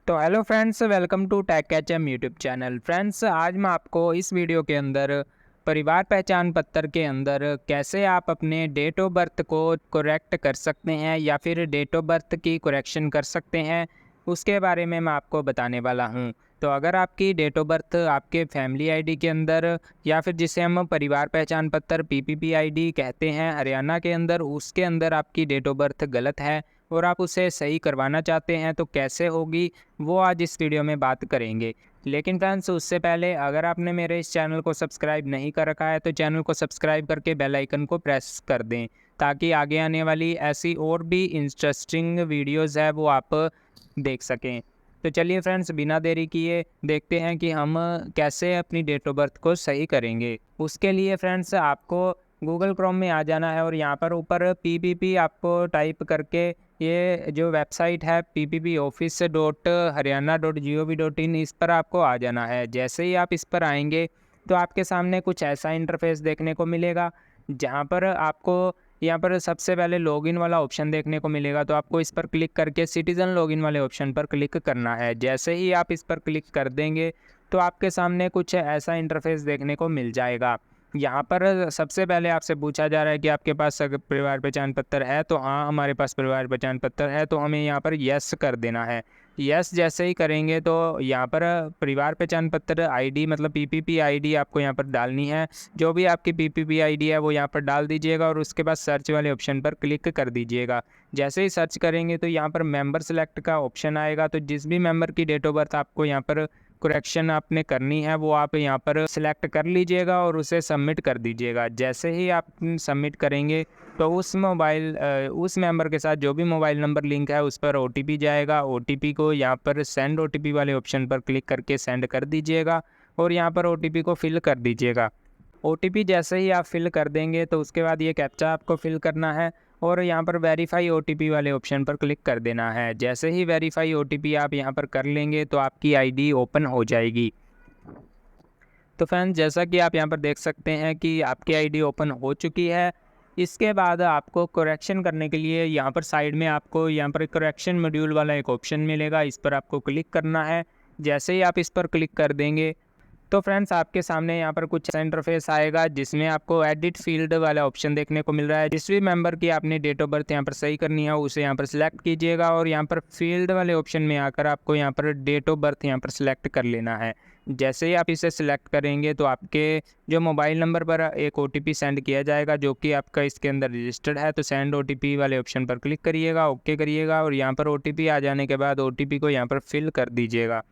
तो hello friends, welcome to Tech HM YouTube channel. Friends, आज मैं आपको इस वीडियो के अंदर परिवार पहचान पत्र के अंदर कैसे आप अपने डेट ऑफ बर्थ को करेक्ट कर सकते हैं या फिर डेट ऑफ बर्थ की करेक्शन कर सकते हैं, उसके बारे में मैं आपको बताने वाला हूं। तो अगर आपकी डेट ऑफ बर्थ आपके फैमिली आईडी के अंदर या फिर जिसे हम परिवार पहचान पत्र पीपीपी आईडी कहते हैं हरियाणा के अंदर, उसके अंदर आपकी डेट ऑफ बर्थ गलत है और आप उसे सही करवाना चाहते हैं तो कैसे होगी, वो आज इस वीडियो में बात करेंगे। लेकिन फ्रेंड्स, उससे पहले अगर आपने मेरे इस चैनल को सब्सक्राइब नहीं कर रखा है तो चैनल को सब्सक्राइब करके बेल आइकन को प्रेस कर दें, ताकि आगे आने वाली ऐसी और भी इंटरेस्टिंग वीडियोस है वो आप देख सकें। तो चलिए फ्रेंड्स, बिना देरी किए देखते हैं कि हम कैसे अपनी डेट ऑफ बर्थ को सही करेंगे। उसके लिए फ्रेंड्स, आपको गूगल क्रोम में आ जाना है और यहाँ पर ऊपर पीपीपी आपको टाइप करके ये जो वेबसाइट है ppp.office.haryana.gov.in, इस पर आपको आ जाना है। जैसे ही आप इस पर आएंगे तो आपके सामने कुछ ऐसा इंटरफेस देखने को मिलेगा, जहाँ पर आपको यहाँ पर सबसे पहले लॉगिन वाला ऑप्शन देखने को मिलेगा। तो आपको इस पर क्लिक करके सिटीज़न लॉगिन वाले ऑप्शन पर क्लिक करना है। जैसे ही आप इस पर क्लिक कर देंगे तो आपके सामने कुछ ऐसा इंटरफेस देखने को मिल जाएगा। यहाँ पर सबसे पहले आपसे पूछा जा रहा है कि आपके पास अगर परिवार पहचान पत्र है, तो हाँ, हमारे पास परिवार पहचान पत्र है, तो हमें यहाँ पर यस कर देना है। यस जैसे ही करेंगे तो यहाँ पर परिवार पहचान पत्र आईडी मतलब पीपीपी आईडी आपको यहाँ पर डालनी है। जो भी आपकी पीपीपी आईडी है वो यहाँ पर डाल दीजिएगा और उसके बाद सर्च वाले ऑप्शन पर क्लिक कर दीजिएगा। जैसे ही सर्च करेंगे तो यहाँ पर मेंबर सेलेक्ट का ऑप्शन आएगा। तो जिस भी मेंबर की डेट ऑफ बर्थ आपको यहाँ पर करेक्शन आपने करनी है वो आप यहाँ पर सिलेक्ट कर लीजिएगा और उसे सबमिट कर दीजिएगा। जैसे ही आप सबमिट करेंगे तो उस मेंबर के साथ जो भी मोबाइल नंबर लिंक है उस पर ओटीपी जाएगा। ओटीपी को यहाँ पर सेंड ओटीपी वाले ऑप्शन पर क्लिक करके सेंड कर दीजिएगा और यहाँ पर ओटीपी को फिल कर दीजिएगा। ओटीपी जैसे ही आप फिल कर देंगे तो उसके बाद ये कैप्चा आपको फिल करना है और यहाँ पर वेरीफाई ओटीपी वाले ऑप्शन पर क्लिक कर देना है। जैसे ही वेरीफाई ओटीपी आप यहाँ पर कर लेंगे तो आपकी आईडी ओपन हो जाएगी। तो फ्रेंड्स, जैसा कि आप यहाँ पर देख सकते हैं कि आपकी आईडी ओपन हो चुकी है। इसके बाद आपको करेक्शन करने के लिए यहाँ पर साइड में आपको यहाँ पर करेक्शन मॉड्यूल वाला एक ऑप्शन मिलेगा, इस पर आपको क्लिक करना है। जैसे ही आप इस पर क्लिक कर देंगे तो फ्रेंड्स, आपके सामने यहाँ पर कुछ इंटरफेस आएगा जिसमें आपको एडिट फील्ड वाला ऑप्शन देखने को मिल रहा है। जिस भी मेंबर की आपने डेट ऑफ बर्थ यहाँ पर सही करनी है उसे यहाँ पर सिलेक्ट कीजिएगा और यहाँ पर फील्ड वाले ऑप्शन में आकर आपको यहाँ पर डेट ऑफ बर्थ यहाँ पर सिलेक्ट कर लेना है। जैसे ही आप इसे सिलेक्ट करेंगे तो आपके जो मोबाइल नंबर पर एक ओटीपी सेंड किया जाएगा जो कि आपका इसके अंदर रजिस्टर्ड है। तो सेंड ओटीपी वाले ऑप्शन पर क्लिक करिएगा, ओके करिएगा और यहाँ पर ओटीपी आ जाने के बाद ओटीपी को यहाँ पर फिल कर दीजिएगा।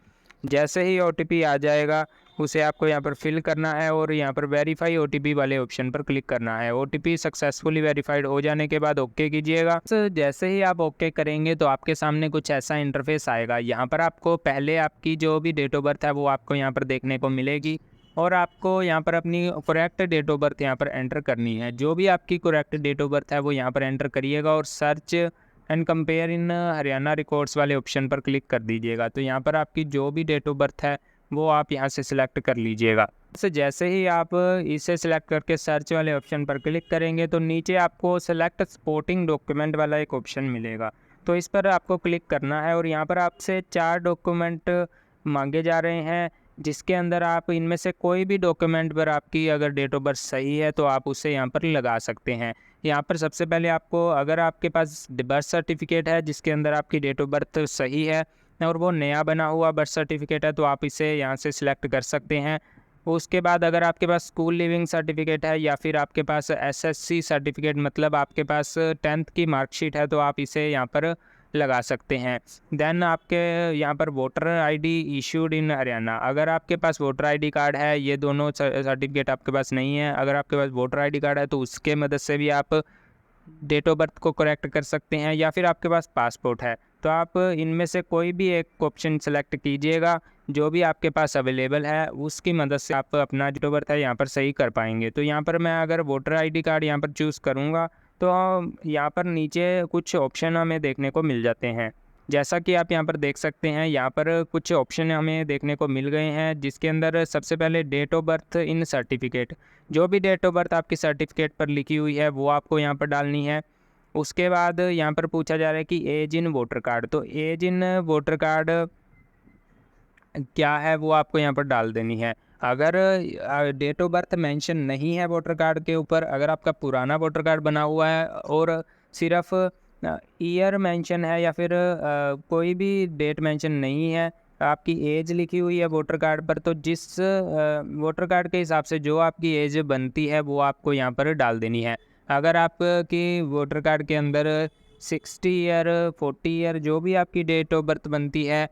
जैसे ही ओटीपी आ जाएगा उसे आपको यहाँ पर फिल करना है और यहाँ पर वेरीफाई ओटीपी वाले ऑप्शन पर क्लिक करना है। ओटीपी सक्सेसफुली वेरीफाइड हो जाने के बाद ओके कीजिएगा। जैसे ही आप ओके करेंगे तो आपके सामने कुछ ऐसा इंटरफेस आएगा। यहाँ पर आपको पहले आपकी जो भी डेट ऑफ बर्थ है वो आपको यहाँ पर देखने को मिलेगी और आपको यहाँ पर अपनी करेक्ट डेट ऑफ बर्थ यहाँ पर एंटर करनी है। जो भी आपकी करेक्ट डेट ऑफ बर्थ है वो यहाँ पर एंटर करिएगा और search and compare in Haryana records वाले ऑप्शन पर क्लिक कर दीजिएगा। तो यहाँ पर आपकी जो भी डेट ऑफ बर्थ है वो आप यहाँ से सिलेक्ट कर लीजिएगा। तो जैसे ही आप इसे सिलेक्ट करके सर्च वाले ऑप्शन पर क्लिक करेंगे तो नीचे आपको सेलेक्ट सपोर्टिंग डॉक्यूमेंट वाला एक ऑप्शन मिलेगा। तो इस पर आपको क्लिक करना है और यहाँ पर आपसे 4 डॉक्यूमेंट मांगे जा रहे हैं, जिसके अंदर आप इनमें से कोई भी डॉक्यूमेंट पर आपकी अगर डेट ऑफ बर्थ सही है तो आप उसे यहाँ पर लगा सकते हैं। यहाँ पर सबसे पहले आपको, अगर आपके पास बर्थ सर्टिफिकेट है जिसके अंदर आपकी डेट ऑफ बर्थ सही है और वो नया बना हुआ बर्थ सर्टिफिकेट है तो आप इसे यहाँ से सिलेक्ट कर सकते हैं। उसके बाद अगर आपके पास स्कूल लिविंग सर्टिफिकेट है या फिर आपके पास एसएससी सर्टिफिकेट मतलब आपके पास 10th की मार्कशीट है तो आप इसे यहाँ पर लगा सकते हैं। देन आपके यहाँ पर voter ID issued in Haryana, अगर आपके पास वोटर आईडी कार्ड है, ये दोनों सर्टिफिकेट आपके पास नहीं है, अगर आपके पास वोटर आईडी कार्ड है तो उसके मदद से भी आप डेट ऑफ बर्थ को करेक्ट कर सकते हैं, या फिर आपके पास पासपोर्ट है तो आप इनमें से कोई भी एक ऑप्शन सेलेक्ट कीजिएगा। जो भी आपके पास अवेलेबल है उसकी मदद से आप अपना डेट ऑफ बर्थ है यहाँ पर सही कर पाएंगे। तो यहाँ पर मैं अगर वोटर आईडी कार्ड यहाँ पर चूज़ करूँगा तो यहाँ पर नीचे कुछ ऑप्शन हमें देखने को मिल जाते हैं। जैसा कि आप यहाँ पर देख सकते हैं, यहाँ पर कुछ ऑप्शन हमें देखने को मिल गए हैं, जिसके अंदर सबसे पहले date of birth in certificate, जो भी डेट ऑफ बर्थ आपकी सर्टिफिकेट पर लिखी हुई है वो आपको यहाँ पर डालनी है। उसके बाद यहाँ पर पूछा जा रहा है कि एज इन वोटर कार्ड, तो एज इन वोटर कार्ड क्या है वो आपको यहाँ पर डाल देनी है। अगर डेट ऑफ बर्थ मेंशन नहीं है वोटर कार्ड के ऊपर, अगर आपका पुराना वोटर कार्ड बना हुआ है और सिर्फ ईयर मेंशन है या फिर कोई भी डेट मेंशन नहीं है, आपकी एज लिखी हुई है वोटर कार्ड पर, तो जिस वोटर कार्ड के हिसाब से जो आपकी एज बनती है वो आपको यहाँ पर डाल देनी है। अगर आपकी वोटर कार्ड के अंदर 60 ईयर 40 ईयर जो भी आपकी डेट ऑफ बर्थ बनती है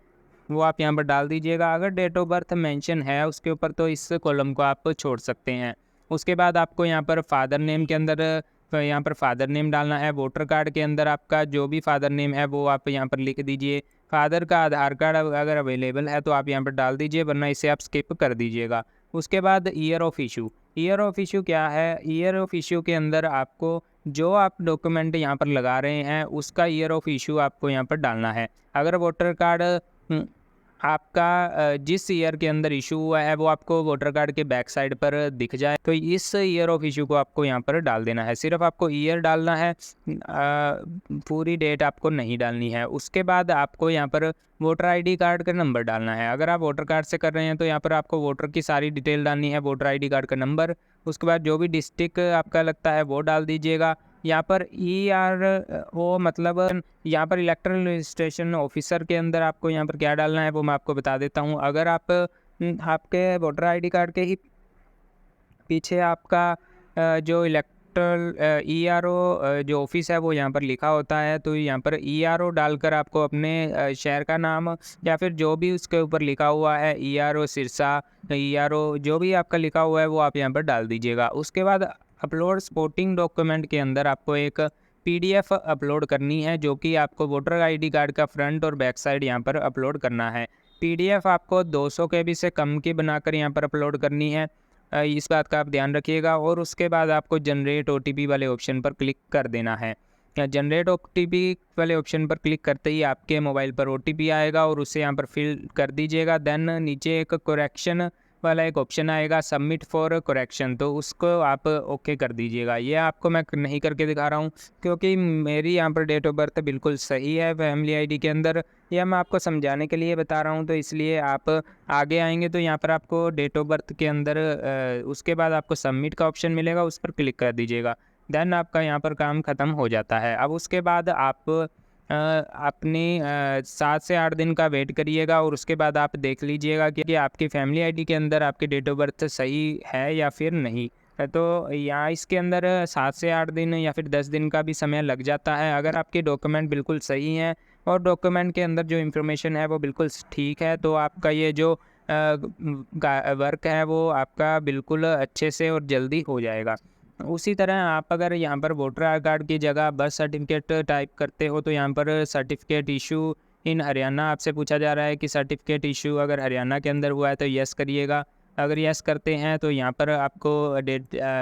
वो आप यहाँ पर डाल दीजिएगा। अगर डेट ऑफ बर्थ मेंशन है उसके ऊपर तो इस कॉलम को आप छोड़ सकते हैं। उसके बाद आपको यहाँ पर फादर नेम के अंदर यहाँ पर फादर नेम डालना है। वोटर कार्ड के अंदर आपका जो भी फादर नेम है वो आप यहाँ पर लिख दीजिए। फादर का आधार कार्ड अगर अवेलेबल है तो आप यहाँ पर डाल दीजिए, वरना इसे आप स्किप कर दीजिएगा। उसके बाद year of issue. Year of issue क्या है? ईयर ऑफ इशू के अंदर आपको जो आप डॉक्यूमेंट यहाँ पर लगा रहे हैं उसका ईयर ऑफ इशू आपको यहाँ पर डालना है। अगर वोटर कार्ड आपका जिस ईयर के अंदर इशू हुआ है वो आपको वोटर कार्ड के बैक साइड पर दिख जाए तो इस ईयर ऑफ इशू को आपको यहाँ पर डाल देना है। सिर्फ आपको ईयर डालना है, पूरी डेट आपको नहीं डालनी है। उसके बाद आपको यहाँ पर वोटर आईडी कार्ड का नंबर डालना है। अगर आप वोटर कार्ड से कर रहे हैं तो यहाँ पर आपको वोटर की सारी डिटेल डालनी है, वोटर आईडी कार्ड का नंबर, उसके बाद जो भी डिस्ट्रिक्ट आपका लगता है वो डाल दीजिएगा। यहाँ पर ERO मतलब यहाँ पर इलेक्ट्रल रजिस्ट्रेशन ऑफिसर के अंदर आपको यहाँ पर क्या डालना है वो मैं आपको बता देता हूँ। अगर आप आपके वोटर आईडी कार्ड के ही पीछे आपका जो इलेक्ट्रल ERO जो ऑफिस है वो यहाँ पर लिखा होता है, तो यहाँ पर ERO डालकर आपको अपने शहर का नाम या फिर जो भी उसके ऊपर लिखा हुआ है ERO सिरसा, ERO जो भी आपका लिखा हुआ है वो आप यहाँ पर डाल दीजिएगा। उसके बाद अपलोड सपोर्टिंग डॉक्यूमेंट के अंदर आपको एक PDF अपलोड करनी है, जो कि आपको वोटर आईडी कार्ड का फ्रंट और बैक साइड यहाँ पर अपलोड करना है। PDF आपको 200 KB से कम की बनाकर यहाँ पर अपलोड करनी है, इस बात का आप ध्यान रखिएगा। और उसके बाद आपको जनरेट OTP वाले ऑप्शन पर क्लिक कर देना है। जनरेट OTP वाले ऑप्शन पर क्लिक करते ही आपके मोबाइल पर OTP आएगा और उसे यहाँ पर फिल कर दीजिएगा। देन नीचे एक करेक्शन वाला एक ऑप्शन आएगा, सबमिट फॉर करेक्शन, तो उसको आप ओके कर दीजिएगा। ये आपको मैं नहीं करके दिखा रहा हूँ क्योंकि मेरी यहाँ पर डेट ऑफ बर्थ बिल्कुल सही है फैमिली आईडी के अंदर। यह मैं आपको समझाने के लिए बता रहा हूँ, तो इसलिए आप आगे आएंगे तो यहाँ पर आपको डेट ऑफ बर्थ के अंदर उसके बाद आपको सबमिट का ऑप्शन मिलेगा, उस पर क्लिक कर दीजिएगा। देन आपका यहाँ पर काम ख़त्म हो जाता है। अब उसके बाद आप अपनी 7 से 8 दिन का वेट करिएगा और उसके बाद आप देख लीजिएगा कि आपकी फैमिली आईडी के अंदर आपकी डेट ऑफ बर्थ सही है या फिर नहीं। तो यहाँ इसके अंदर 7 से 8 दिन या फिर 10 दिन का भी समय लग जाता है। अगर आपके डॉक्यूमेंट बिल्कुल सही हैं और डॉक्यूमेंट के अंदर जो इन्फॉर्मेशन है वो बिल्कुल ठीक है तो आपका ये जो वर्क है वो आपका बिल्कुल अच्छे से और जल्दी हो जाएगा। उसी तरह आप अगर यहाँ पर वोटर कार्ड की जगह बर्थ सर्टिफिकेट टाइप करते हो तो यहाँ पर सर्टिफिकेट इशू इन हरियाणा आपसे पूछा जा रहा है कि सर्टिफिकेट इशू अगर हरियाणा के अंदर हुआ है तो यस करिएगा। अगर यस करते हैं तो यहाँ पर आपको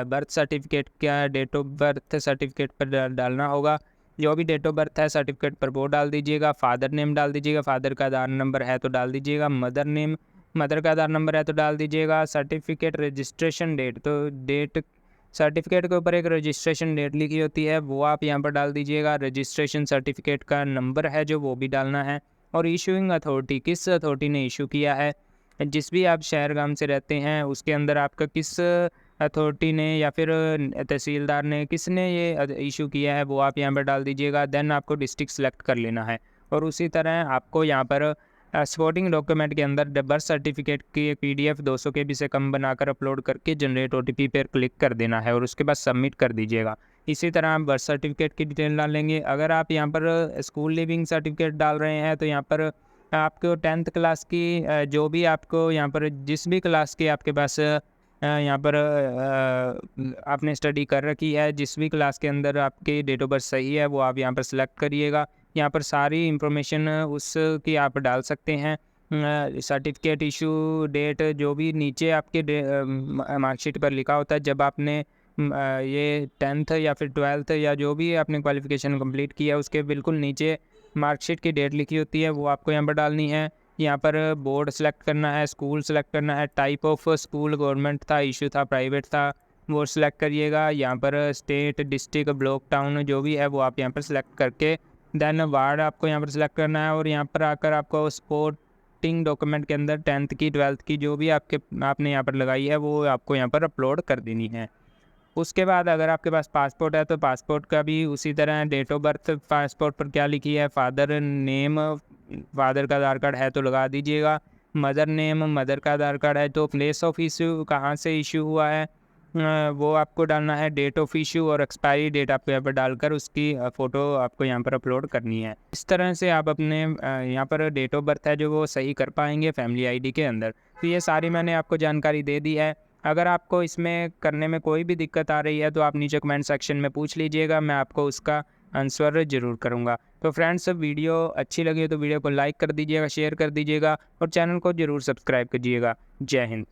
बर्थ सर्टिफिकेट का डेट ऑफ बर्थ सर्टिफिकेट पर डालना होगा। जो भी डेट ऑफ बर्थ है सर्टिफिकेट पर वो डाल दीजिएगा। फादर नेम डाल दीजिएगा, फादर का आधार नंबर है तो डाल दीजिएगा। मदर का आधार नंबर है तो डाल दीजिएगा। सर्टिफिकेट रजिस्ट्रेशन डेट, तो डेट सर्टिफिकेट के ऊपर एक रजिस्ट्रेशन डेट लिखी होती है वो आप यहाँ पर डाल दीजिएगा। रजिस्ट्रेशन सर्टिफिकेट का नंबर है जो वो भी डालना है। और इशूइंग अथॉरिटी, किस अथॉरिटी ने इशू किया है, जिस भी आप शहर गांव से रहते हैं उसके अंदर आपका किस अथॉरिटी ने या फिर तहसीलदार ने किसने ये इशू किया है वो आप यहाँ पर डाल दीजिएगा। देन आपको डिस्ट्रिक्ट सेलेक्ट कर लेना है और उसी तरह आपको यहाँ पर सपोर्टिंग डॉक्यूमेंट के अंदर बर्थ सर्टिफिकेट की एक PDF 200 KB से कम बनाकर अपलोड करके जनरेट OTP पर क्लिक कर देना है और उसके बाद सबमिट कर दीजिएगा। इसी तरह आप बर्थ सर्टिफिकेट की डिटेल डालेंगे। अगर आप यहाँ पर स्कूल लिविंग सर्टिफिकेट डाल रहे हैं तो यहाँ पर आपको 10th क्लास की जो भी आपको यहाँ पर जिस भी क्लास की आपके पास यहाँ पर आपने स्टडी कर रखी है, जिस भी क्लास के अंदर आपकी डेट ऑफ बर्थ सही है वो आप यहाँ पर सेलेक्ट करिएगा। यहाँ पर सारी इंफॉर्मेशन उसकी आप डाल सकते हैं। सर्टिफिकेट इशू डेट जो भी नीचे आपके मार्कशीट पर लिखा होता है, जब आपने ये 10th या फिर 12th या जो भी आपने क्वालिफ़िकेशन कंप्लीट किया उसके बिल्कुल नीचे मार्कशीट की डेट लिखी होती है वो आपको यहाँ पर डालनी है। यहाँ पर बोर्ड सेलेक्ट करना है, स्कूल सेलेक्ट करना है, टाइप ऑफ स्कूल गवर्नमेंट था, इशू था, प्राइवेट था, वो सेलेक्ट करिएगा। यहाँ पर स्टेट, डिस्ट्रिक्ट, ब्लॉक, टाउन जो भी है वो आप यहाँ पर सेलेक्ट करके देन वार्ड आपको यहाँ पर सेलेक्ट करना है और यहाँ पर आकर आपको सपोर्टिंग डॉक्यूमेंट के अंदर 10th की 12th की जो भी आपने यहाँ पर लगाई है वो आपको यहाँ पर अपलोड कर देनी है। उसके बाद अगर आपके पास पासपोर्ट है तो पासपोर्ट का भी उसी तरह डेट ऑफ बर्थ पासपोर्ट पर क्या लिखी है, फादर नेम फादर का आधार कार्ड है तो लगा दीजिएगा, मदर नेम मदर का आधार कार्ड है तो प्लेस ऑफ इशू कहाँ से इशू हुआ है वो आपको डालना है, डेट ऑफ इशू और एक्सपायरी डेट आपको यहाँ पर डालकर उसकी फ़ोटो आपको यहाँ पर अपलोड करनी है। इस तरह से आप अपने यहाँ पर डेट ऑफ बर्थ है जो वो सही कर पाएंगे फैमिली आईडी के अंदर। तो ये सारी मैंने आपको जानकारी दे दी है। अगर आपको इसमें करने में कोई भी दिक्कत आ रही है तो आप नीचे कमेंट सेक्शन में पूछ लीजिएगा, मैं आपको उसका आंसर ज़रूर करूँगा। तो फ्रेंड्स, वीडियो अच्छी लगी तो वीडियो को लाइक कर दीजिएगा, शेयर कर दीजिएगा और चैनल को ज़रूर सब्सक्राइब कीजिएगा। जय हिंद।